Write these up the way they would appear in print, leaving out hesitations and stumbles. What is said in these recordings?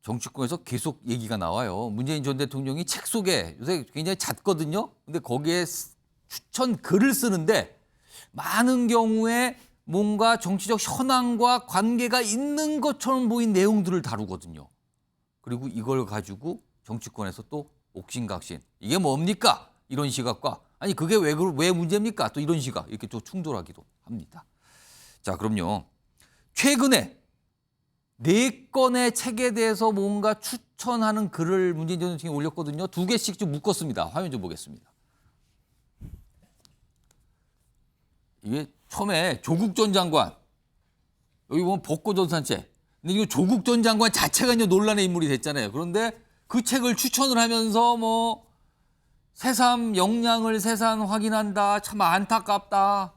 정치권에서 계속 얘기가 나와요. 문재인 전 대통령이 책 속에 요새 굉장히 잦거든요. 근데 거기에 추천 글을 쓰는데 많은 경우에 뭔가 정치적 현안과 관계가 있는 것처럼 보인 내용들을 다루거든요. 그리고 이걸 가지고 정치권에서 또 옥신각신. 이게 뭡니까? 이런 시각과 아니 그게 왜 문제입니까? 또 이런 시각 이렇게 또 충돌하기도 합니다. 자, 그럼요. 최근에 4건의 책에 대해서 뭔가 추천하는 글을 문재인 전 대통령이 올렸거든요. 2개씩 좀 묶었습니다. 화면 좀 보겠습니다. 이게 처음에 조국 전 장관, 여기 보면 벚꽃전산책. 근데 이거 조국 전 장관 자체가 이제 논란의 인물이 됐잖아요. 그런데 그 책을 추천을 하면서 뭐 새삼 역량을 새삼 확인한다. 참 안타깝다.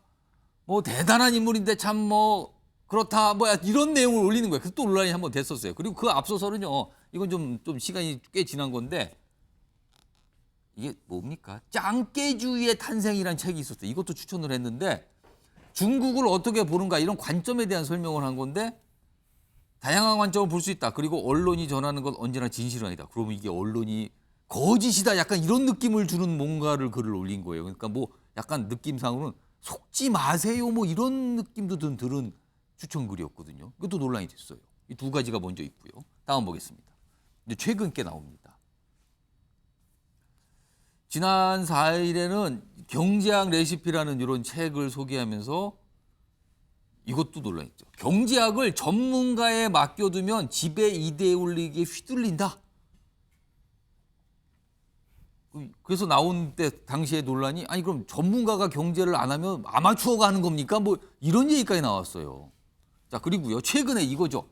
뭐 대단한 인물인데 참 뭐 그렇다. 뭐 이런 내용을 올리는 거예요. 그래서 또 논란이 한번 됐었어요. 그리고 그 앞서서는요. 이건 좀 시간이 꽤 지난 건데 이게 뭡니까? 짱깨주의의 탄생이라는 책이 있었어요. 이것도 추천을 했는데 중국을 어떻게 보는가 이런 관점에 대한 설명을 한 건데 다양한 관점을 볼 수 있다. 그리고 언론이 전하는 건 언제나 진실은 아니다. 그러면 이게 언론이 거짓이다. 약간 이런 느낌을 주는 뭔가를 글을 올린 거예요. 그러니까 뭐 약간 느낌상으로는 속지 마세요. 뭐 이런 느낌도 들은 추천 글이었거든요. 이것도 논란이 됐어요. 이 2가지가 먼저 있고요. 다음 보겠습니다. 이제 최근 게 나옵니다. 지난 4일에는 경제학 레시피라는 이런 책을 소개하면서 이것도 논란이죠. 경제학을 전문가에 맡겨두면 지배 이데에 올리기에 휘둘린다. 그래서 나온 때 당시의 논란이 아니 그럼 전문가가 경제를 안 하면 아마추어가 하는 겁니까? 뭐 이런 얘기까지 나왔어요. 자, 그리고요. 최근에 이거죠.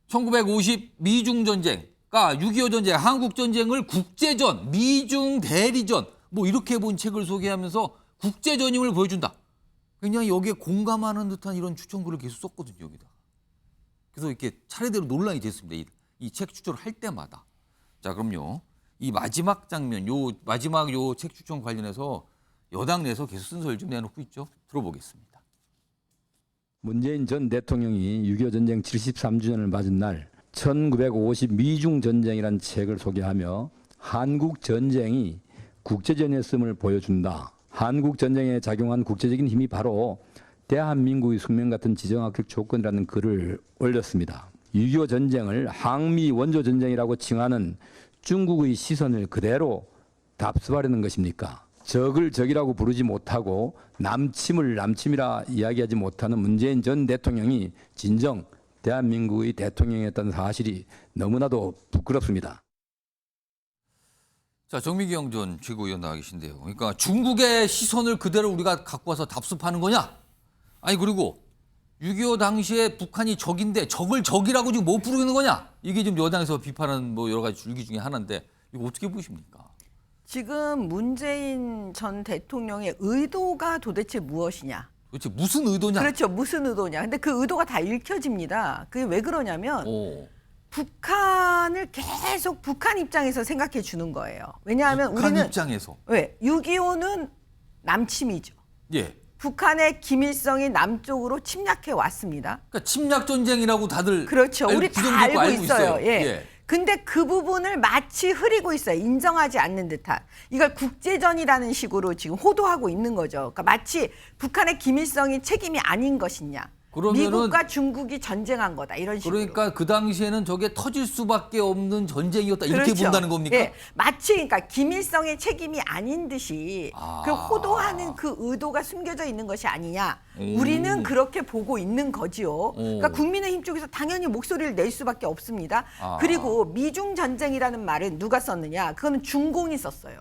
1950 미중 전쟁, 그러니까 6.25 전쟁, 한국 전쟁을 국제전, 미중 대리전 뭐 이렇게 본 책을 소개하면서 국제전임을 보여준다. 그냥 여기에 공감하는 듯한 이런 추천글을 계속 썼거든요, 여기다. 그래서 이렇게 차례대로 논란이 됐습니다. 이 책 추천을 할 때마다. 자, 그럼요. 이 마지막 장면, 마지막 책 추천 관련해서 여당 내에서 계속 쓴소리를 좀 내놓고 있죠. 들어보겠습니다. 문재인 전 대통령이 6.25 전쟁 73주년을 맞은 날 1950 미중 전쟁이라는 책을 소개하며 한국 전쟁이 국제전이었음을 보여준다. 한국 전쟁에 작용한 국제적인 힘이 바로 대한민국의 숙명 같은 지정학적 조건이라는 글을 올렸습니다. 6.25 전쟁을 항미 원조 전쟁이라고 칭하는 중국의 시선을 그대로 답습하려는 것입니까? 적을 적이라고 부르지 못하고 남침을 남침이라 이야기하지 못하는 문재인 전 대통령이 진정 대한민국의 대통령이었다는 사실이 너무나도 부끄럽습니다. 자, 정미경 전 최고위원 나와 계신데요. 그러니까 중국의 시선을 그대로 우리가 갖고 와서 답습하는 거냐? 아니 그리고 6.25 당시에 북한이 적인데 적을 적이라고 지금 못 부르는 거냐? 이게 지금 여당에서 비판하는 뭐 여러 가지 줄기 중에 하나인데 이거 어떻게 보십니까? 지금 문재인 전 대통령의 의도가 도대체 무엇이냐? 도대체 무슨 의도냐? 그렇죠. 무슨 의도냐? 근데 그 의도가 다 읽혀집니다. 그게 왜 그러냐면 북한을 계속 북한 입장에서 생각해 주는 거예요. 왜냐하면 북한 우리는 입장에서 왜 6.25는 남침이죠. 예. 북한의 김일성이 남쪽으로 침략해 왔습니다. 그러니까 침략 전쟁이라고 다들 그렇죠. 우리 다 부정적으로 알고 있어요. 예. 예. 근데 그 부분을 마치 흐리고 있어요. 인정하지 않는 듯한. 이걸 국제전이라는 식으로 지금 호도하고 있는 거죠. 그러니까 마치 북한의 김일성이 책임이 아닌 것이냐. 그러면은 미국과 중국이 전쟁한 거다. 이런 식으로. 그러니까 그 당시에는 저게 터질 수밖에 없는 전쟁이었다. 이렇게 그렇죠. 본다는 겁니까? 예, 마치 그러니까 김일성의 책임이 아닌 듯이 그 호도하는 그 의도가 숨겨져 있는 것이 아니냐. 우리는 그렇게 보고 있는 거지요. 그러니까 국민의힘 쪽에서 당연히 목소리를 낼 수밖에 없습니다. 그리고 미중 전쟁이라는 말은 누가 썼느냐? 그거는 중공이 썼어요.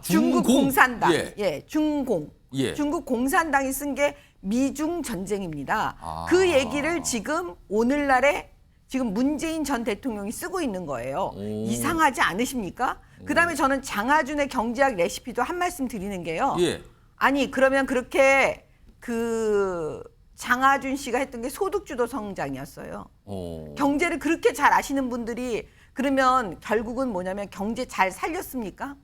중국 공산당. 예, 중공. 예. 중국 공산당이 쓴 게 미중 전쟁입니다. 그 얘기를 지금 오늘날에 지금 문재인 전 대통령이 쓰고 있는 거예요. 이상하지 않으십니까? 그다음에 저는 장하준의 경제학 레시피도 한 말씀 드리는 게요. 예. 아니 그러면 그렇게 그 장하준 씨가 했던 게 소득주도 성장이었어요. 경제를 그렇게 잘 아시는 분들이 그러면 결국은 뭐냐면 경제 잘 살렸습니까?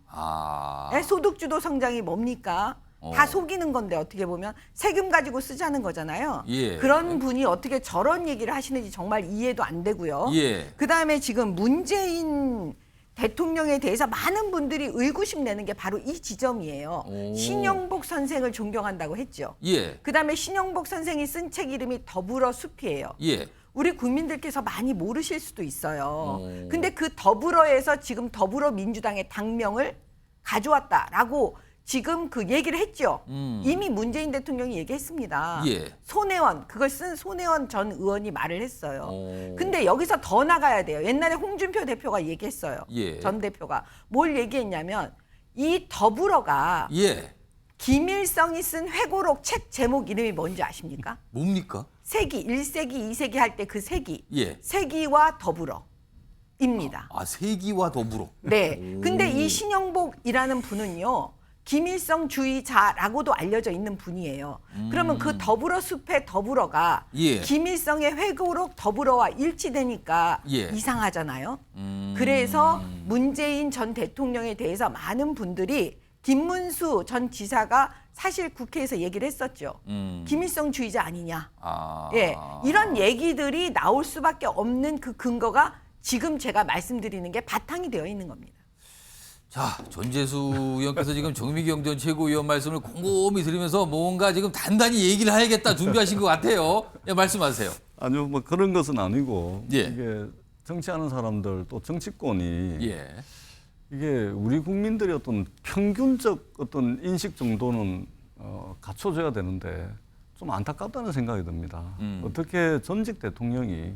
네, 소득주도 성장이 뭡니까? 다 속이는 건데 어떻게 보면 세금 가지고 쓰자는 거잖아요. 예. 그런 분이 어떻게 저런 얘기를 하시는지 정말 이해도 안 되고요. 예. 그다음에 지금 문재인 대통령에 대해서 많은 분들이 의구심 내는 게 바로 이 지점이에요. 오. 신영복 선생을 존경한다고 했죠. 예. 그다음에 신영복 선생이 쓴 책 이름이 더불어 숲이에요. 예. 우리 국민들께서 많이 모르실 수도 있어요. 오. 근데 그 더불어에서 지금 더불어민주당의 당명을 가져왔다라고 지금 그 얘기를 했죠. 이미 문재인 대통령이 얘기했습니다. 예. 손혜원, 그걸 쓴 손혜원 전 의원이 말을 했어요. 오. 근데 여기서 더 나가야 돼요. 옛날에 홍준표 대표가 얘기했어요. 예. 전 대표가. 뭘 얘기했냐면 이 더불어가 예. 김일성이 쓴 회고록 책 제목 이름이 뭔지 아십니까? 뭡니까? 세기, 1세기, 2세기 할 때 그 세기. 예. 세기와 더불어입니다. 아, 세기와 더불어. 네. 오. 근데 이 신영복이라는 분은요. 김일성주의자라고도 알려져 있는 분이에요. 그러면 그 더불어 숲의 더불어가 예. 김일성의 회고록 더불어와 일치되니까 예. 이상하잖아요. 그래서 문재인 전 대통령에 대해서 많은 분들이 김문수 전 지사가 사실 국회에서 얘기를 했었죠. 김일성주의자 아니냐. 아. 예, 이런 얘기들이 나올 수밖에 없는 그 근거가 지금 제가 말씀드리는 게 바탕이 되어 있는 겁니다. 자, 전재수 의원께서 지금 정미경 전 최고위원 말씀을 곰곰이 들으면서 뭔가 지금 단단히 얘기를 해야겠다 준비하신 것 같아요. 예, 말씀하세요. 아니요, 뭐 그런 것은 아니고 예. 이게 정치하는 사람들 또 정치권이 예. 이게 우리 국민들의 어떤 평균적 어떤 인식 정도는 갖춰줘야 되는데 좀 안타깝다는 생각이 듭니다. 어떻게 전직 대통령이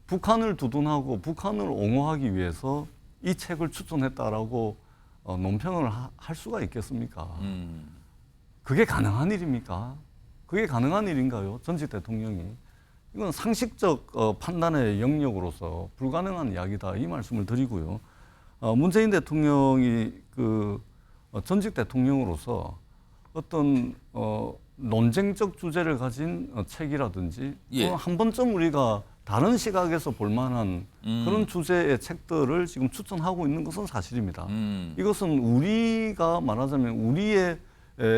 북한을 두둔하고 북한을 옹호하기 위해서 이 책을 추천했다라고 논평을 할 수가 있겠습니까? 그게 가능한 일입니까? 그게 가능한 일인가요? 전직 대통령이. 이건 상식적 판단의 영역으로서 불가능한 이야기다 이 말씀을 드리고요. 문재인 대통령이 그 전직 대통령으로서 어떤 논쟁적 주제를 가진 책이라든지 예. 한 번쯤 우리가 다른 시각에서 볼 만한 그런 주제의 책들을 지금 추천하고 있는 것은 사실입니다. 이것은 우리가 말하자면 우리의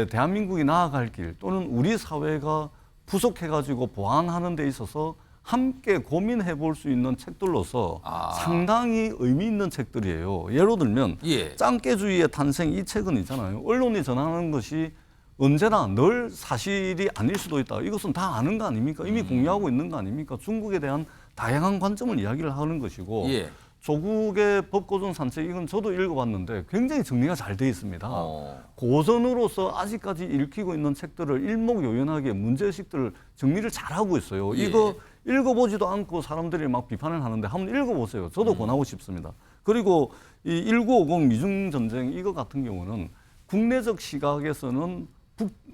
대한민국이 나아갈 길 또는 우리 사회가 부족해가지고 보완하는 데 있어서 함께 고민해 볼 수 있는 책들로서 상당히 의미 있는 책들이에요. 예를 들면 예. 짱깨주의의 탄생 이 책은 있잖아요. 언론이 전하는 것이 언제나 늘 사실이 아닐 수도 있다. 이것은 다 아는 거 아닙니까? 이미 공유하고 있는 거 아닙니까? 중국에 대한 다양한 관점을 이야기를 하는 것이고 예. 조국의 법고전 산책 이건 저도 읽어봤는데 굉장히 정리가 잘 돼 있습니다. 고전으로서 아직까지 읽히고 있는 책들을 일목요연하게 문제의식들을 정리를 잘하고 있어요. 예. 이거 읽어보지도 않고 사람들이 막 비판을 하는데 한번 읽어보세요. 저도 권하고 싶습니다. 그리고 이 1950 미중전쟁 이거 같은 경우는 국내적 시각에서는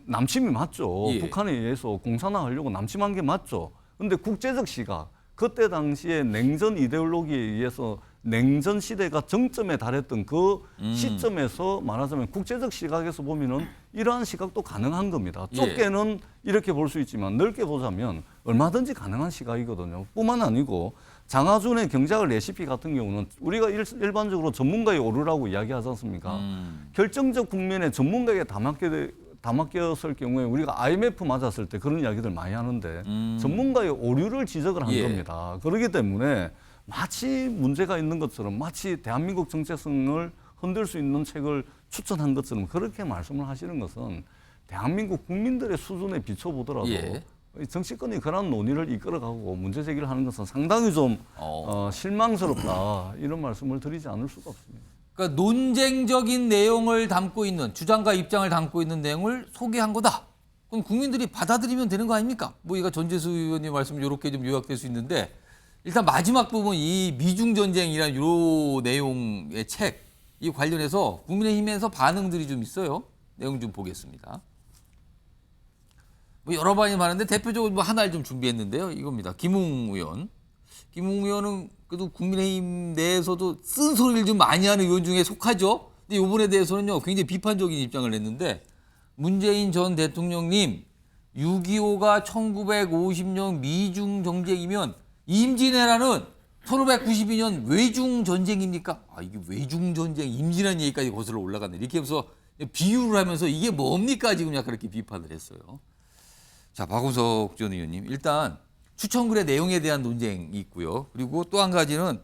남침이 맞죠. 예. 북한에 의해서 공산화하려고 남침한 게 맞죠. 근데 국제적 시각, 그때 당시에 냉전 이데올로기에 의해서 냉전 시대가 정점에 달했던 그 시점에서 말하자면 국제적 시각에서 보면은 이러한 시각도 가능한 겁니다. 예. 좁게는 이렇게 볼 수 있지만 넓게 보자면 얼마든지 가능한 시각이거든요. 뿐만 아니고 장하준의 경제학 레시피 같은 경우는 우리가 일반적으로 전문가의 오류라고 이야기하지 않습니까? 결정적 국면에 전문가에게 다 맡겼을 경우에 우리가 IMF 맞았을 때 그런 이야기들 많이 하는데 전문가의 오류를 지적을 한 예. 겁니다. 그렇기 때문에 마치 문제가 있는 것처럼 마치 대한민국 정체성을 흔들 수 있는 책을 추천한 것처럼 그렇게 말씀을 하시는 것은 대한민국 국민들의 수준에 비춰보더라도 예. 정치권이 그런 논의를 이끌어가고 문제 제기를 하는 것은 상당히 좀 실망스럽다 이런 말씀을 드리지 않을 수가 없습니다. 그러니까 논쟁적인 내용을 담고 있는 주장과 입장을 담고 있는 내용을 소개한 거다. 그럼 국민들이 받아들이면 되는 거 아닙니까? 뭐 이거 전재수 의원님 말씀 이렇게 좀 요약될 수 있는데 일단 마지막 부분 이 미중 전쟁이라는 요 내용의 책 이 관련해서 국민의힘에서 반응들이 좀 있어요. 내용 좀 보겠습니다. 뭐 여러 반이 많은데 대표적으로 뭐 하나를 좀 준비했는데요. 이겁니다. 김웅 의원. 김웅 의원은 그래도 국민의힘 내에서도 쓴소리를 좀 많이 하는 의원 중에 속하죠. 근데 이 부분에 대해서는요, 굉장히 비판적인 입장을 냈는데 문재인 전 대통령님 6.25가 1950년 미중 전쟁이면 임진왜란은 1592년 외중 전쟁입니까? 아, 이게 외중 전쟁, 임진왜란 얘기까지 거슬러 올라갔네. 이렇게 해서 비유를 하면서 이게 뭡니까 지금 약간 이렇게 비판을 했어요. 자, 박원석 전 의원님, 일단 추천글의 내용에 대한 논쟁이 있고요. 그리고 또 한 가지는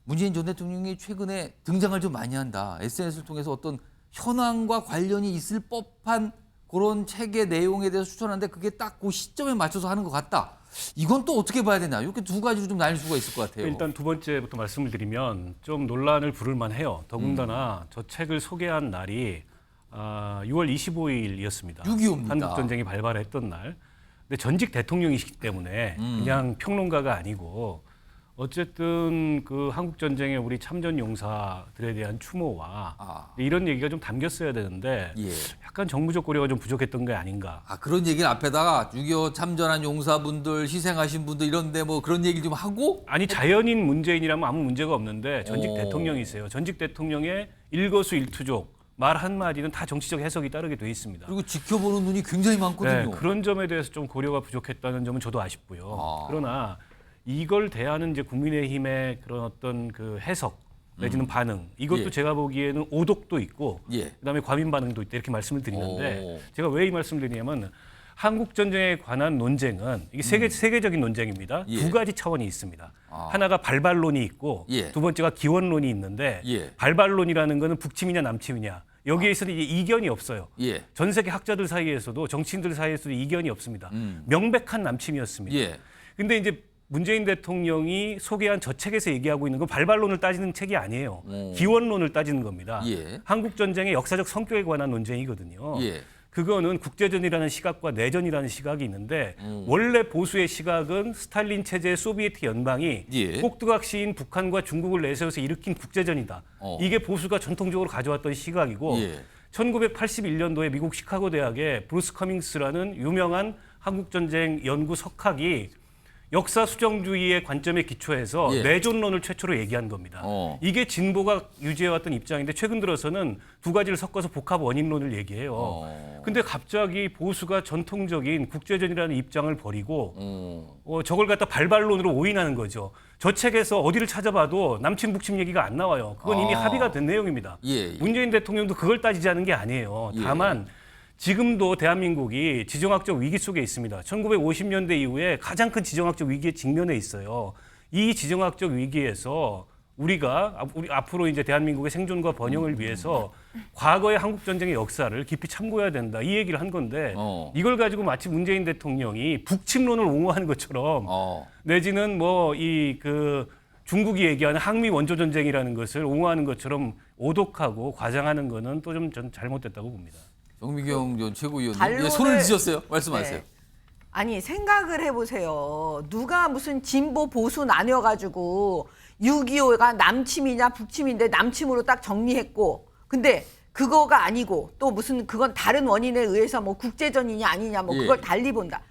문재인 전 대통령이 최근에 등장을 좀 많이 한다. SNS를 통해서 어떤 현황과 관련이 있을 법한 그런 책의 내용에 대해서 추천하는데 그게 딱 그 시점에 맞춰서 하는 것 같다. 이건 또 어떻게 봐야 되나? 이렇게 두 가지로 좀 나뉠 수가 있을 것 같아요. 일단 두 번째부터 말씀을 드리면 좀 논란을 부를 만해요. 더군다나 저 책을 소개한 날이 6월 25일이었습니다. 6.25입니다. 한국 전쟁이 발발했던 날. 근데 전직 대통령이시기 때문에 그냥 평론가가 아니고 어쨌든 그 한국 전쟁에 우리 참전 용사들에 대한 추모와 이런 얘기가 좀 담겼어야 되는데 예. 약간 정무적 고려가 좀 부족했던 게 아닌가. 그런 얘기를 앞에다가 6.25 참전한 용사분들, 희생하신 분들 이런데 뭐 그런 얘기 좀 하고? 아니 자연인 문재인이라면 아무 문제가 없는데 전직 오. 대통령이세요. 전직 대통령의 일거수일투족 말 한마디는 다 정치적 해석이 따르게 돼 있습니다. 그리고 지켜보는 눈이 굉장히 많거든요. 네, 그런 점에 대해서 좀 고려가 부족했다는 점은 저도 아쉽고요. 그러나 이걸 대하는 이제 국민의힘의 그런 어떤 그 해석 내지는 반응 이것도 예. 제가 보기에는 오독도 있고 예. 그다음에 과민 반응도 있다 이렇게 말씀을 드리는데 오. 제가 왜 이 말씀을 드리냐면 한국 전쟁에 관한 논쟁은 이게 세계적인 논쟁입니다. 예. 두 가지 차원이 있습니다. 하나가 발발론이 있고 예. 두 번째가 기원론이 있는데 예. 발발론이라는 거는 북침이냐 남침이냐 여기에 있어서 이제 이견이 없어요. 예. 전 세계 학자들 사이에서도 정치인들 사이에서도 이견이 없습니다. 명백한 남침이었습니다. 예. 근데 이제 문재인 대통령이 소개한 저 책에서 얘기하고 있는 건 발발론을 따지는 책이 아니에요. 기원론을 따지는 겁니다. 예. 한국 전쟁의 역사적 성격에 관한 논쟁이거든요. 예. 그거는 국제전이라는 시각과 내전이라는 시각이 있는데 원래 보수의 시각은 스탈린 체제의 소비에트 연방이 예. 꼭두각시인 북한과 중국을 내세워서 일으킨 국제전이다. 이게 보수가 전통적으로 가져왔던 시각이고 예. 1981년도에 미국 시카고 대학의 브루스 커밍스라는 유명한 한국전쟁 연구 석학이 역사 수정주의의 관점에 기초해서 예. 내존론을 최초로 얘기한 겁니다. 이게 진보가 유지해왔던 입장인데 최근 들어서는 두 가지를 섞어서 복합 원인론을 얘기해요. 근데 갑자기 보수가 전통적인 국제전이라는 입장을 버리고 저걸 갖다 발발론으로 오인하는 거죠. 저 책에서 어디를 찾아봐도 남침 북침 얘기가 안 나와요. 그건 이미 합의가 된 내용입니다. 예. 문재인 대통령도 그걸 따지자는 게 아니에요. 다만 지금도 대한민국이 지정학적 위기 속에 있습니다. 1950년대 이후에 가장 큰 지정학적 위기에 직면해 있어요. 이 지정학적 위기에서 우리 앞으로 이제 대한민국의 생존과 번영을 위해서 과거의 한국 전쟁의 역사를 깊이 참고해야 된다. 이 얘기를 한 건데 이걸 가지고 마치 문재인 대통령이 북침론을 옹호하는 것처럼 내지는 뭐 중국이 얘기하는 항미 원조 전쟁이라는 것을 옹호하는 것처럼 오독하고 과장하는 거는 또 좀 전 잘못됐다고 봅니다. 정미경 전 최고위원님 반론을- 손을 드셨어요. 말씀하세요. 네. 아니 생각을 해보세요. 누가 무슨 진보 보수 나뉘어가지고 6.25가 남침이냐 북침인데 남침으로 딱 정리했고 근데 그거가 아니고 또 무슨 그건 다른 원인에 의해서 뭐 국제전이냐 아니냐 뭐 예. 그걸 달리 본다.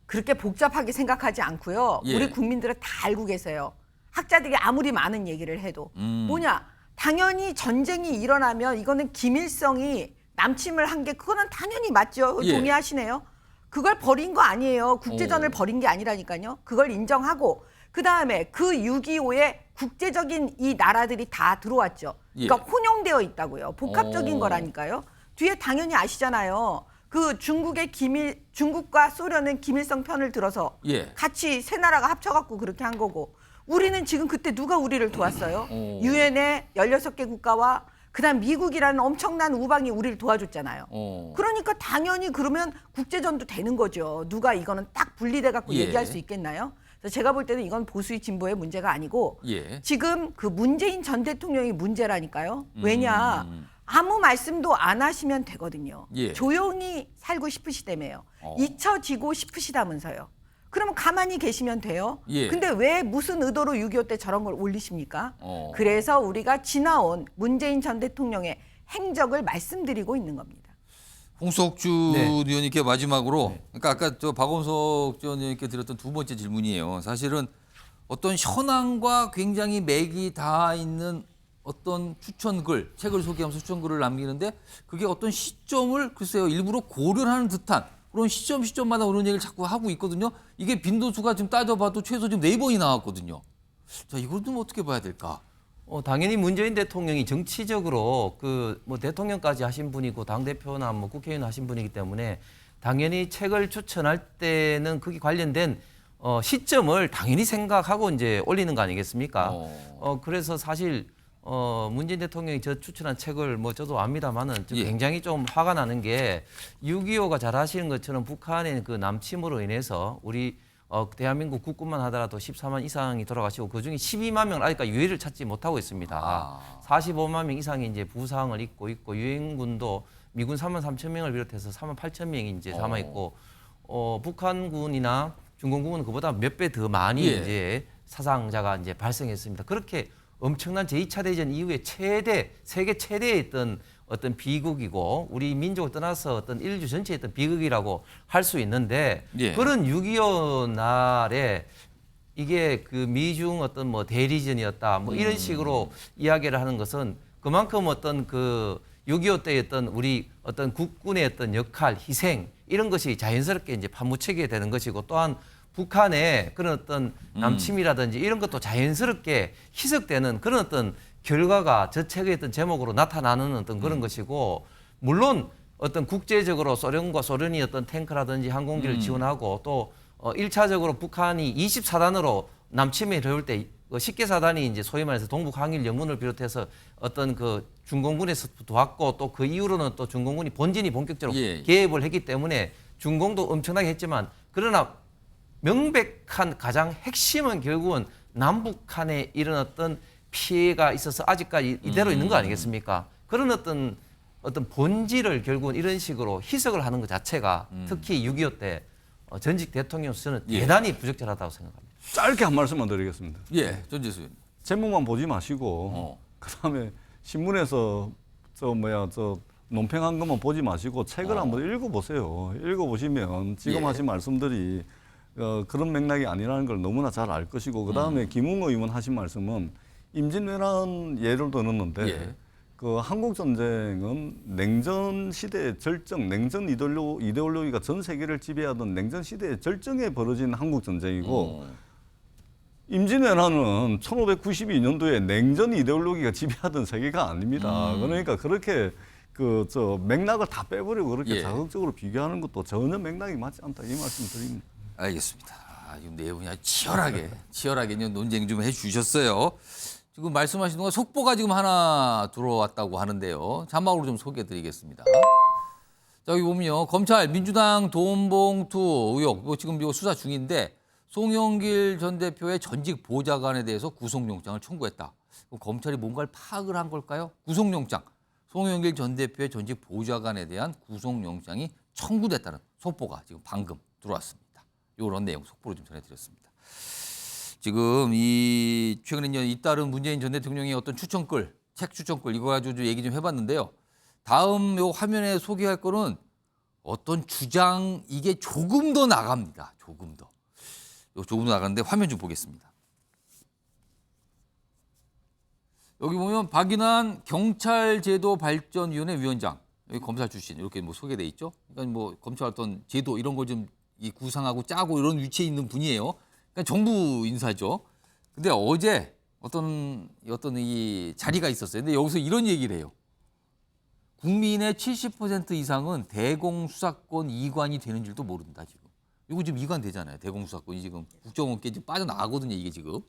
그렇게 복잡하게 생각하지 않고요. 예. 우리 국민들은 다 알고 계세요. 학자들이 아무리 많은 얘기를 해도 뭐냐 당연히 전쟁이 일어나면 이거는 김일성이 남침을 한 게 그거는 당연히 맞죠. 예. 동의하시네요. 그걸 버린 거 아니에요. 국제전을 버린 게 아니라니까요. 그걸 인정하고 그다음에 그 6.25에 국제적인 이 나라들이 다 들어왔죠. 그러니까 예. 혼용되어 있다고요. 복합적인 거라니까요. 뒤에 당연히 아시잖아요. 그 중국과 소련은 김일성 편을 들어서 예. 같이 세 나라가 합쳐갖고 그렇게 한 거고 우리는 지금 그때 누가 우리를 도왔어요? 유엔의 16개 국가와 그다음 미국이라는 엄청난 우방이 우리를 도와줬잖아요. 그러니까 당연히 그러면 국제전도 되는 거죠. 누가 이거는 딱 분리돼 갖고 예. 얘기할 수 있겠나요? 그래서 제가 볼 때는 이건 보수의 진보의 문제가 아니고 예. 지금 그 문재인 전 대통령이 문제라니까요. 왜냐? 아무 말씀도 안 하시면 되거든요. 예. 조용히 살고 싶으시다며요. 잊혀지고 싶으시다면서요. 그러면 가만히 계시면 돼요. 예. 근데 왜 무슨 의도로 6.25 때 저런 걸 올리십니까? 그래서 우리가 지나온 문재인 전 대통령의 행적을 말씀드리고 있는 겁니다. 홍석주 네. 의원님께 마지막으로 그러니까 아까 저 박원석 전 의원님께 드렸던 두 번째 질문이에요. 사실은 어떤 현황과 굉장히 맥이 닿아 있는 어떤 추천글, 책을 소개하면서 추천글을 남기는데 그게 어떤 시점을 글쎄요 일부러 고려를 하는 듯한 그런 시점마다 그런 얘기를 자꾸 하고 있거든요. 이게 빈도수가 지금 따져봐도 최소 지금 4번이 나왔거든요. 자, 이걸 좀 어떻게 봐야 될까? 당연히 문재인 대통령이 정치적으로 그 뭐 대통령까지 하신 분이고 당 대표나 뭐 국회의원 하신 분이기 때문에 당연히 책을 추천할 때는 거기 관련된 시점을 당연히 생각하고 이제 올리는 거 아니겠습니까? 그래서 사실 문재인 대통령이 저 추천한 책을 뭐 저도 압니다만은 예. 굉장히 좀 화가 나는 게 6.25가 잘 아시는 것처럼 북한의 그 남침으로 인해서 우리 대한민국 국군만 하더라도 14만 이상이 돌아가시고 그중에 12만 명은 아직까지 유해를 찾지 못하고 있습니다. 45만 명 이상이 이제 부상을 입고 있고 유엔군도 미군 3만 3천 명을 비롯해서 3만 8천 명이 이제 남아 있고 북한군이나 중공군은 그보다 몇 배 더 많이 예. 이제 사상자가 이제 발생했습니다. 그렇게 엄청난 제2차 대전 이후에 세계 최대의 어떤 비극이고 우리 민족을 떠나서 어떤 인류 전체의 어떤 비극이라고 할 수 있는데 예. 그런 6.25 날에 이게 그 미중 어떤 뭐 대리전이었다 뭐 이런 식으로 이야기를 하는 것은 그만큼 어떤 그 6.25 때 어떤 우리 어떤 국군의 어떤 역할, 희생 이런 것이 자연스럽게 이제 파묻히게 되는 것이고 또한 북한의 그런 어떤 남침이라든지 이런 것도 자연스럽게 희석되는 그런 어떤 결과가 저 책의 어떤 제목으로 나타나는 어떤 그런 것이고 물론 어떤 국제적으로 소련과 소련이 어떤 탱크라든지 항공기를 지원하고 또 1차적으로 북한이 24단으로 남침에 들어올 때 쉽게 사단이 이제 소위 말해서 동북 항일 연문을 비롯해서 어떤 그 중공군에서 도왔고 또 그 이후로는 또 중공군이 본진이 본격적으로 예. 개입을 했기 때문에 중공도 엄청나게 했지만 그러나 명백한 가장 핵심은 결국은 남북한의 이런 어떤 피해가 있어서 아직까지 이대로 있는 거 아니겠습니까? 그런 어떤 본질을 결국은 이런 식으로 희석을 하는 것 자체가 특히 6.25 때 전직 대통령으로서 저는 예. 대단히 부적절하다고 생각합니다. 짧게 한 말씀만 드리겠습니다. 예, 전재수 의원님. 제목만 보지 마시고 그다음에 신문에서 저 논평한 것만 보지 마시고 책을 한번 읽어보세요. 읽어보시면 지금 하신 말씀들이 그런 맥락이 아니라는 걸 너무나 잘 알 것이고 그다음에 김웅 의원 하신 말씀은 임진왜란 예를 들었는데 예. 그 한국 전쟁은 냉전 시대의 절정, 냉전 이데올로기가 전 세계를 지배하던 냉전 시대의 절정에 벌어진 한국 전쟁이고 임진왜란은 1592년도에 냉전 이데올로기가 지배하던 세계가 아닙니다. 그러니까 그렇게 맥락을 다 빼버리고 그렇게 예. 자극적으로 비교하는 것도 전혀 맥락이 맞지 않다 이 말씀 드립니다. 알겠습니다. 지금 내용이 아주 치열하게 논쟁 좀 해주셨어요. 지금 말씀하신 동안 속보가 지금 하나 들어왔다고 하는데요. 자막으로 좀 소개해드리겠습니다. 자, 여기 보면요. 검찰 민주당 돈봉투 의혹 지금 이거 수사 중인데 송영길 전 대표의 전직 보좌관에 대해서 구속영장을 청구했다. 그럼 검찰이 뭔가를 파악을 한 걸까요? 구속영장. 송영길 전 대표의 전직 보좌관에 대한 구속영장이 청구됐다는 속보가 지금 방금 들어왔습니다. 이런 내용 속보로 좀 전해드렸습니다. 지금 최근에 잇따른 문재인 전 대통령의 어떤 추천글, 책 추천글 이거 가지고 좀 얘기 좀 해봤는데요. 다음 요 화면에 소개할 거는 어떤 주장 이게 조금 더 나갑니다. 조금 더 나가는데 화면 좀 보겠습니다. 여기 보면 박인환 경찰제도발전위원회 위원장 여기 검사 출신 이렇게 뭐 소개돼 있죠. 그러니까 뭐 검찰 어떤 제도 이런 거 좀 구상하고 짜고 이런 위치에 있는 분이에요. 그러니까 정부 인사죠. 근데 어제 어떤 이 자리가 있었어요. 근데 여기서 이런 얘기를 해요. 국민의 70% 이상은 대공수사권 이관이 되는 줄도 모른다 지금. 이거 지금 이관되잖아요. 대공수사권이 지금 국정원께 지금 빠져나가거든요. 이게 지금.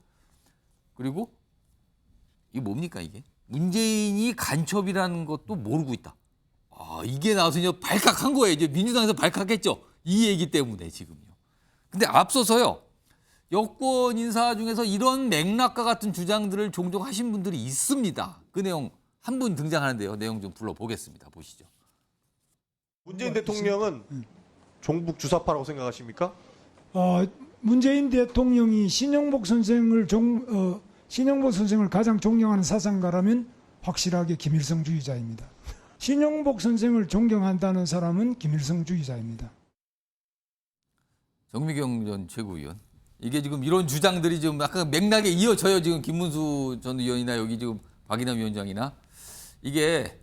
그리고 이게 뭡니까 이게? 문재인이 간첩이라는 것도 모르고 있다. 이게 나와서 이제 발칵한 거예요. 이제 민주당에서 발칵했죠. 이 얘기 때문에 지금요. 근데 앞서서요. 여권 인사 중에서 이런 맥락과 같은 주장들을 종종 하신 분들이 있습니다. 그 내용 한 분 등장하는데요. 내용 좀 불러보겠습니다. 보시죠. 문재인 대통령은 종북 주사파라고 생각하십니까? 문재인 대통령이 신영복 선생을 가장 존경하는 사상가라면 확실하게 김일성주의자입니다. 신영복 선생을 존경한다는 사람은 김일성주의자입니다. 정미경 전 최고위원. 이게 지금 이런 주장들이 좀 약간 맥락에 이어져요. 지금 김문수 전 의원이나 여기 지금 박인환 위원장이나. 이게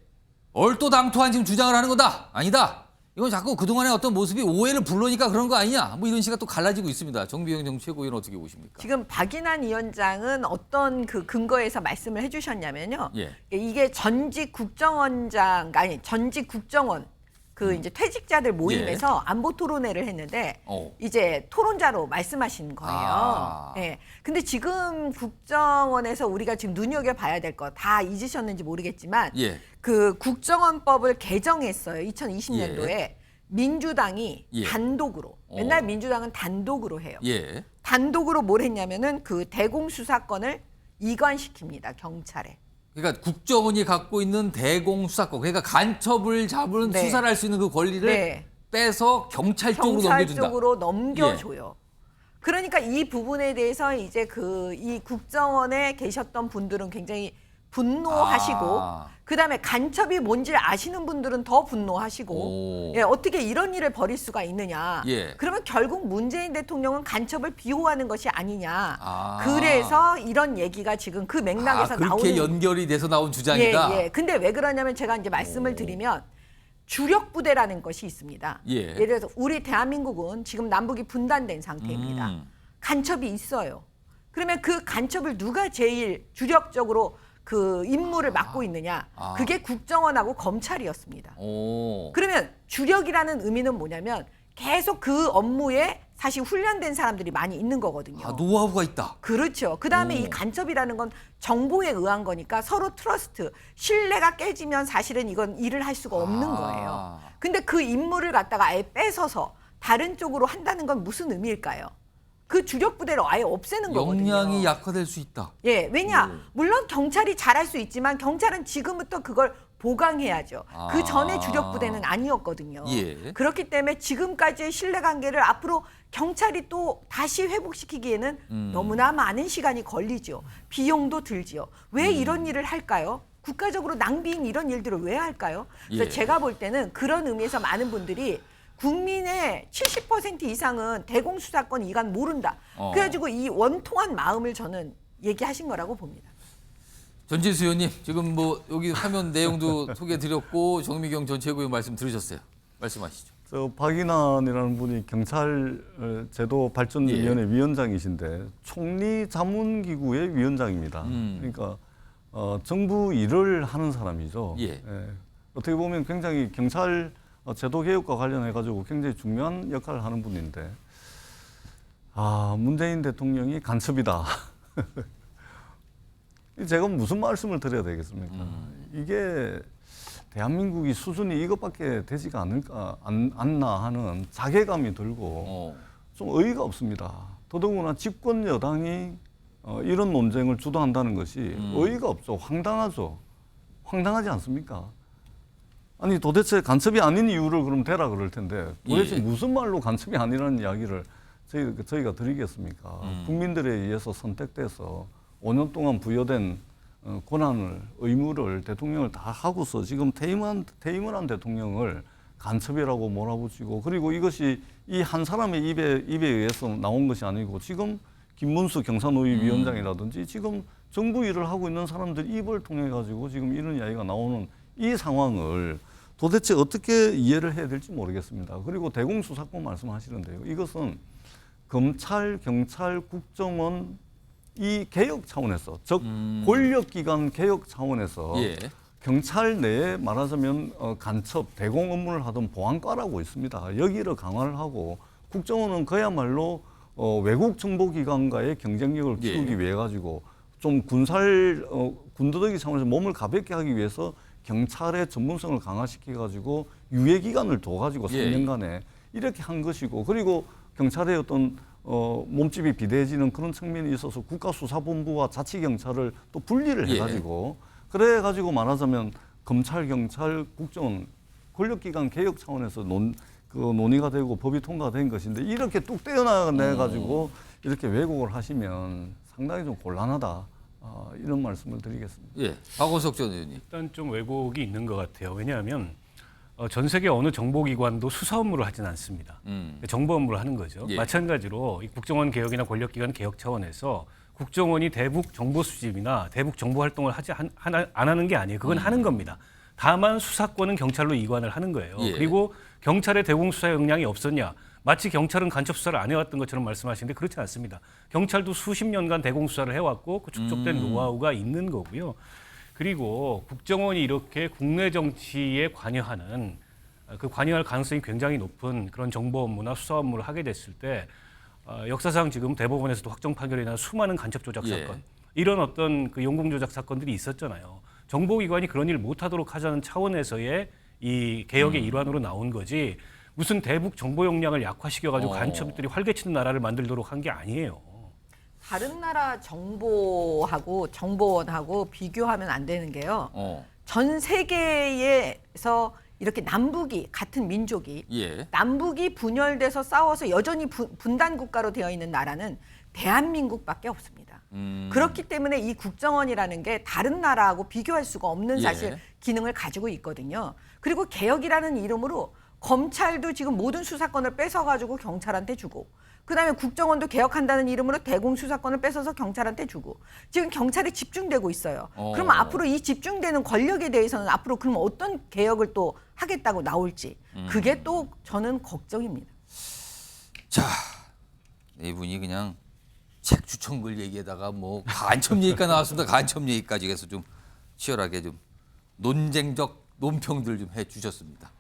얼토당토한 지금 주장을 하는 거다. 아니다. 이건 자꾸 그동안의 어떤 모습이 오해를 불러니까 그런 거 아니냐. 뭐 이런 시가 또 갈라지고 있습니다. 정비영 정치최고위원 어떻게 보십니까? 지금 박인환 위원장은 어떤 그 근거에서 말씀을 해주셨냐면요. 예. 이게 전직 국정원장 아니 전직 국정원 그 이제 퇴직자들 모임에서 안보 토론회를 했는데 이제 토론자로 말씀하신 거예요. 아. 예. 근데 지금 국정원에서 우리가 지금 눈여겨 봐야 될 거 다 잊으셨는지 모르겠지만 예. 그 국정원법을 개정했어요. 2020년도에 민주당이 예. 단독으로 맨날 민주당은 단독으로 해요. 예. 단독으로 뭘 했냐면은 그 대공수사권을 이관시킵니다. 경찰에. 그러니까 국정원이 갖고 있는 대공수사권, 그러니까 간첩을 잡은 네. 수사를 할 수 있는 그 권리를 네. 빼서 경찰 쪽으로 경찰 넘겨준다. 쪽으로 넘겨줘요. 그러니까 이 부분에 대해서 이제 그 이 국정원에 계셨던 분들은 굉장히 분노하시고 그다음에 간첩이 뭔지 아시는 분들은 더 분노하시고 예, 어떻게 이런 일을 벌일 수가 있느냐. 예. 그러면 결국 문재인 대통령은 간첩을 비호하는 것이 아니냐. 그래서 이런 얘기가 지금 그 맥락에서 그렇게 나오는 연결이 돼서 나온 주장이다. 예. 근데 왜 그러냐면 제가 이제 말씀을 드리면 주력 부대라는 것이 있습니다. 예. 예를 들어서 우리 대한민국은 지금 남북이 분단된 상태입니다. 간첩이 있어요. 그러면 그 간첩을 누가 제일 주력적으로 그 임무를 맡고 있느냐? 그게 국정원하고 검찰이었습니다. 그러면 주력이라는 의미는 뭐냐면 계속 그 업무에 사실 훈련된 사람들이 많이 있는 거거든요. 노하우가 있다. 그렇죠. 그다음에 이 간첩이라는 건 정보에 의한 거니까 서로 트러스트, 신뢰가 깨지면 사실은 이건 일을 할 수가 없는 거예요. 근데 그 임무를 갖다가 아예 뺏어서 다른 쪽으로 한다는 건 무슨 의미일까요? 그 주력 부대를 아예 없애는 거거든요. 역량이 약화될 수 있다. 예, 왜냐? 물론 경찰이 잘할 수 있지만 경찰은 지금부터 그걸 보강해야죠. 그 전에 주력 부대는 아니었거든요. 예. 그렇기 때문에 지금까지의 신뢰관계를 앞으로 경찰이 또 다시 회복시키기에는 너무나 많은 시간이 걸리죠. 비용도 들지요. 왜 이런 일을 할까요? 국가적으로 낭비인 이런 일들을 왜 할까요? 그래서 예. 제가 볼 때는 그런 의미에서 많은 분들이 국민의 70% 이상은 대공수사권 이관 모른다. 그래가지고 이 원통한 마음을 저는 얘기하신 거라고 봅니다. 전진수 의원님, 지금 뭐 여기 화면 내용도 소개해드렸고 정미경 전 최고위원 말씀 들으셨어요. 말씀하시죠. 저 박인환이라는 분이 경찰 제도 발전위원회 위원장이신데 총리 자문기구의 위원장입니다. 그러니까 정부 일을 하는 사람이죠. 예. 어떻게 보면 굉장히 경찰 제도 개혁과 관련해 가지고 굉장히 중요한 역할을 하는 분인데 문재인 대통령이 간첩이다. 제가 무슨 말씀을 드려야 되겠습니까? 이게 대한민국이 수준이 이것밖에 되지가 않나 하는 자괴감이 들고 좀 어이가 없습니다. 더더구나 집권 여당이 이런 논쟁을 주도한다는 것이 어이가 없죠. 황당하죠. 황당하지 않습니까? 아니 도대체 간첩이 아닌 이유를 그럼 대라 그럴 텐데 도대체 무슨 말로 간첩이 아니라는 이야기를 저희가 드리겠습니까? 국민들에 의해서 선택돼서 5년 동안 부여된 권한을 의무를 대통령을 다 하고서 지금 퇴임을 한 대통령을 간첩이라고 몰아붙이고 그리고 이것이 이 한 사람의 입에 의해서 나온 것이 아니고 지금 김문수 경사노위 위원장이라든지 지금 정부 일을 하고 있는 사람들 입을 통해 가지고 지금 이런 이야기가 나오는 이 상황을 도대체 어떻게 이해를 해야 될지 모르겠습니다. 그리고 대공수사권 말씀하시는데요. 이것은 검찰, 경찰, 국정원 이 개혁 차원에서 즉 권력기관 개혁 차원에서 경찰 내에 말하자면 간첩, 대공 업무를 하던 보안과라고 있습니다. 여기를 강화를 하고 국정원은 그야말로 외국 정보기관과의 경쟁력을 키우기 위해 가지고 좀 군더더기 차원에서 몸을 가볍게 하기 위해서 경찰의 전문성을 강화시켜 가지고 유예 기간을 둬 가지고 3년간에 이렇게 한 것이고 그리고 경찰의 어떤 몸집이 비대해지는 그런 측면이 있어서 국가수사본부와 자치경찰을 또 분리를 해가지고 그래가지고 말하자면 검찰, 경찰, 국정원 권력기관 개혁 차원에서 논의가 되고 법이 통과된 것인데 이렇게 뚝 떼어내가지고 이렇게 왜곡을 하시면 상당히 좀 곤란하다. 이런 말씀을 드리겠습니다. 예, 박원석 전 의원님. 일단 좀 왜곡이 있는 것 같아요. 왜냐하면 전 세계 어느 정보기관도 수사 업무를 하진 않습니다. 정보 업무를 하는 거죠. 마찬가지로 이 국정원 개혁이나 권력기관 개혁 차원에서 국정원이 대북 정보 수집이나 대북 정보 활동을 안 하는 게 아니에요. 그건 하는 겁니다. 다만 수사권은 경찰로 이관을 하는 거예요. 그리고 경찰의 대공수사 역량이 없었냐? 마치 경찰은 간첩 수사를 안 해왔던 것처럼 말씀하시는데 그렇지 않습니다. 경찰도 수십 년간 대공수사를 해왔고 그 축적된 노하우가 있는 거고요. 그리고 국정원이 이렇게 국내 정치에 관여하는 그 관여할 가능성이 굉장히 높은 그런 정보 업무나 수사 업무를 하게 됐을 때 역사상 지금 대법원에서도 확정 판결이 난 수많은 간첩 조작 예. 사건 이런 어떤 그 용공 조작 사건들이 있었잖아요. 정보기관이 그런 일을 못하도록 하자는 차원에서의 이 개혁의 일환으로 나온 거지 무슨 대북 정보 역량을 약화시켜가지고 간첩들이 활개치는 나라를 만들도록 한 게 아니에요. 다른 나라 정보하고 정보원하고 비교하면 안 되는 게요. 전 세계에서 이렇게 남북이 같은 민족이 예. 남북이 분열돼서 싸워서 여전히 분단 국가로 되어 있는 나라는 대한민국밖에 없습니다. 그렇기 때문에 이 국정원이라는 게 다른 나라하고 비교할 수가 없는 사실 예. 기능을 가지고 있거든요. 그리고 개혁이라는 이름으로 검찰도 지금 모든 수사권을 뺏어가지고 경찰한테 주고 그다음에 국정원도 개혁한다는 이름으로 대공수사권을 뺏어서 경찰한테 주고 지금 경찰이 집중되고 있어요. 그럼 앞으로 이 집중되는 권력에 대해서는 앞으로 그럼 어떤 개혁을 또 하겠다고 나올지 그게 또 저는 걱정입니다. 자, 이분이 그냥 책 추천글 얘기에다가 뭐 간첩 얘기가 나왔습니다. 간첩 얘기까지 해서 좀 치열하게 좀 논쟁적 논평들 좀 해주셨습니다.